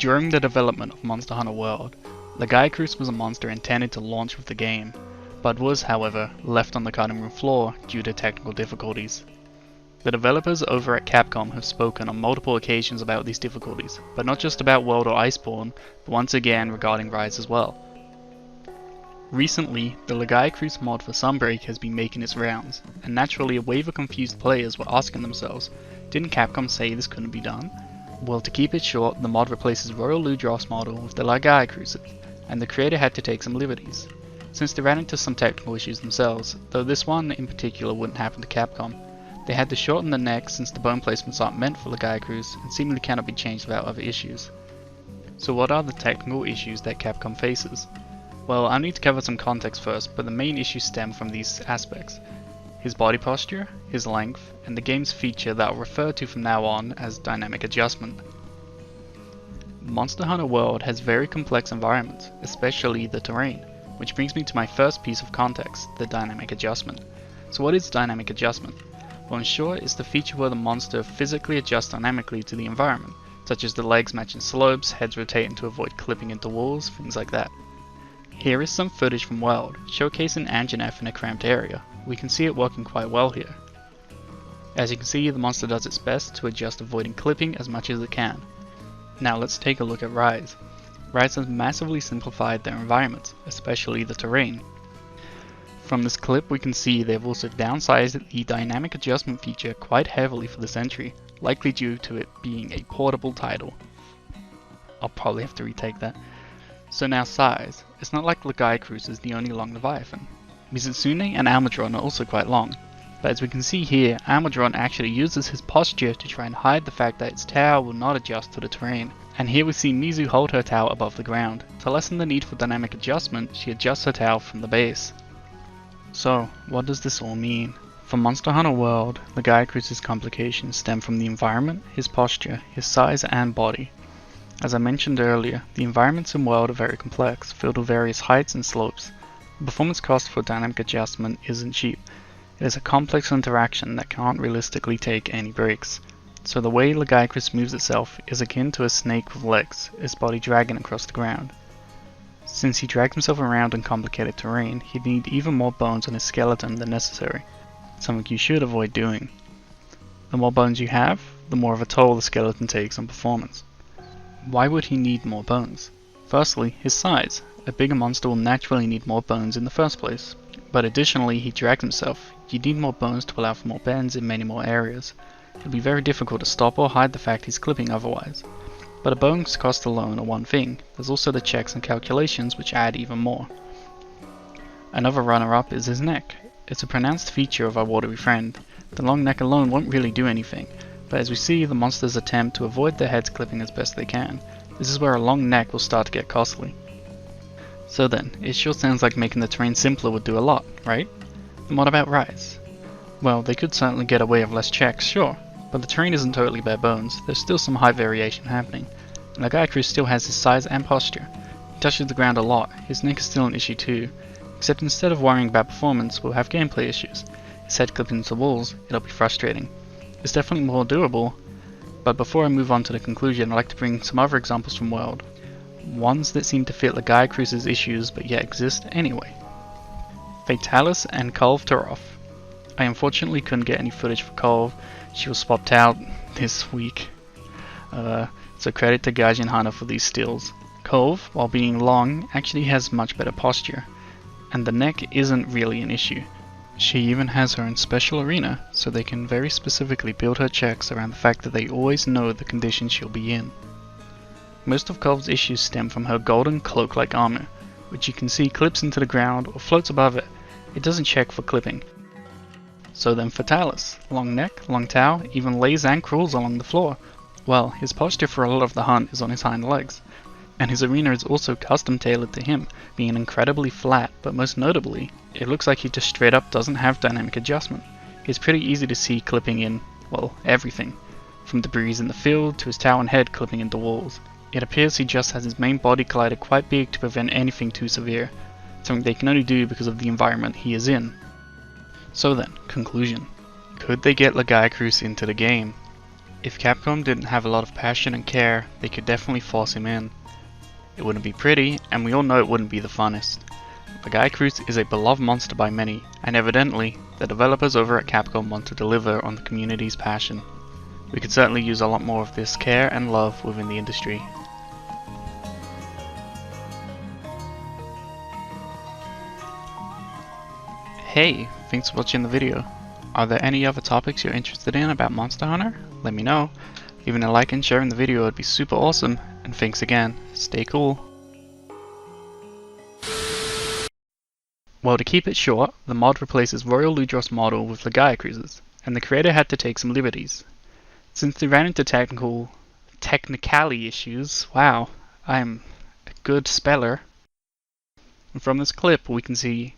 During the development of Monster Hunter World, Lagiacrus was a monster intended to launch with the game, but was, however, left on the cutting room floor due to technical difficulties. The developers over at Capcom have spoken on multiple occasions about these difficulties, but not just about World or Iceborne, but once again regarding Rise as well. Recently, the Lagiacrus mod for Sunbreak has been making its rounds, and naturally a wave of confused players were asking themselves, didn't Capcom say this couldn't be done? Well, to keep it short, the mod replaces Royal Ludroth's model with the Lagiacrus, and the creator had to take some liberties. Since they ran into some technical issues themselves, though this one in particular wouldn't happen to Capcom, they had to shorten the neck since the bone placements aren't meant for Lagiacrus and seemingly cannot be changed without other issues. So what are the technical issues that Capcom faces? Well, I need to cover some context first, but the main issues stem from these aspects: his body posture, his length, and the game's feature that I'll refer to from now on as dynamic adjustment. Monster Hunter World has very complex environments, especially the terrain, which brings me to my first piece of context, the dynamic adjustment. So what is dynamic adjustment? Well, in short, it's the feature where the monster physically adjusts dynamically to the environment, such as the legs matching slopes, heads rotating to avoid clipping into walls, things like that. Here is some footage from World, showcasing Anjanath in a cramped area. We can see it working quite well here. As you can see, the monster does its best to adjust avoiding clipping as much as it can. Now let's take a look at Rise. Rise has massively simplified their environments, especially the terrain. From this clip we can see they've also downsized the dynamic adjustment feature quite heavily for this entry, likely due to it being a portable title. I'll probably have to retake that. So now size. It's not like Lagiacrus is the only long Leviathan. Mizutsune and Almudron are also quite long, but as we can see here, Almudron actually uses his posture to try and hide the fact that its tail will not adjust to the terrain. And here we see Mizu hold her tail above the ground. To lessen the need for dynamic adjustment, she adjusts her tail from the base. So, what does this all mean? For Monster Hunter World, Lagiacrus' complications stem from the environment, his posture, his size and body. As I mentioned earlier, the environments in World are very complex, filled with various heights and slopes. The performance cost for dynamic adjustment isn't cheap. It is a complex interaction that can't realistically take any breaks. So the way Lagiacrus moves itself is akin to a snake with legs, its body dragging across the ground. Since he drags himself around in complicated terrain, he'd need even more bones on his skeleton than necessary, something you should avoid doing. The more bones you have, the more of a toll the skeleton takes on performance. Why would he need more bones? Firstly, his size. A bigger monster will naturally need more bones in the first place, but additionally he drags himself. You need more bones to allow for more bends in many more areas. It'll be very difficult to stop or hide the fact he's clipping otherwise. But a bones cost alone are one thing, there's also the checks and calculations which add even more. Another runner-up is his neck. It's a pronounced feature of our watery friend. The long neck alone won't really do anything, but as we see, the monsters attempt to avoid their heads clipping as best they can. This is where a long neck will start to get costly. So then, it sure sounds like making the terrain simpler would do a lot, right? And what about Rise? Well, they could certainly get away with less checks, sure, but the terrain isn't totally bare bones, there's still some high variation happening. And Lagiacrus still has his size and posture. He touches the ground a lot, his neck is still an issue too, except instead of worrying about performance, we'll have gameplay issues. His head clipping into walls, it'll be frustrating. It's definitely more doable, but before I move on to the conclusion, I'd like to bring some other examples from World. Ones that seem to fit Lagiacrus' issues but yet exist anyway. Fatalis and Kulve Taroth. I unfortunately couldn't get any footage for Kulve, she was swapped out this week. So credit to Gaijin Hana for these stills. Kulve, while being long, actually has much better posture, and the neck isn't really an issue. She even has her own special arena, so they can very specifically build her checks around the fact that they always know the condition she'll be in. Most of Kulve's issues stem from her golden cloak-like armor, which you can see clips into the ground or floats above it. It doesn't check for clipping. So then Fatalis, long neck, long tail, even lays and crawls along the floor. Well, his posture for a lot of the hunt is on his hind legs, and his arena is also custom tailored to him, being incredibly flat, but most notably, it looks like he just straight up doesn't have dynamic adjustment. It's pretty easy to see clipping in, well, everything, from debris in the field to his tail and head clipping into walls. It appears he just has his main body collided quite big to prevent anything too severe, something they can only do because of the environment he is in. So then, conclusion. Could they get Lagiacrus into the game? If Capcom didn't have a lot of passion and care, they could definitely force him in. It wouldn't be pretty, and we all know it wouldn't be the funnest. Lagiacrus is a beloved monster by many, and evidently, the developers over at Capcom want to deliver on the community's passion. We could certainly use a lot more of this care and love within the industry. Hey, thanks for watching the video. Are there any other topics you're interested in about Monster Hunter? Let me know. Leaving a like and sharing the video would be super awesome, and thanks again. Stay cool. Well, to keep it short, the mod replaces Royal Ludros model with Lagiacrus's, and the creator had to take some liberties. Since they ran into technicality issues, wow, I'm a good speller. And from this clip we can see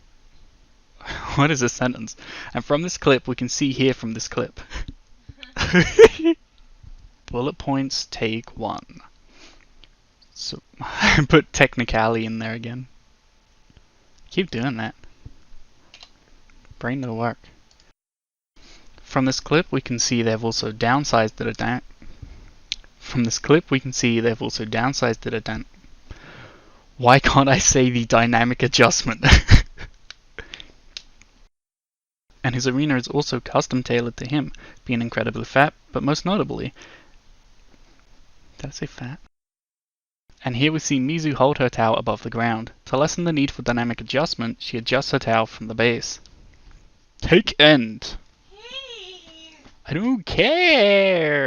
what is this sentence? And from this clip we can see here from this clip. Bullet points take 1. So I put technicality in there again. Keep doing that. Brain to work. From this clip we can see they've also downsized it Why can't I say the dynamic adjustment? And his arena is also custom tailored to him, being incredibly fat, but most notably... Did I say fat? And here we see Mizu hold her towel above the ground. To lessen the need for dynamic adjustment, she adjusts her towel from the base. Take end! I don't care!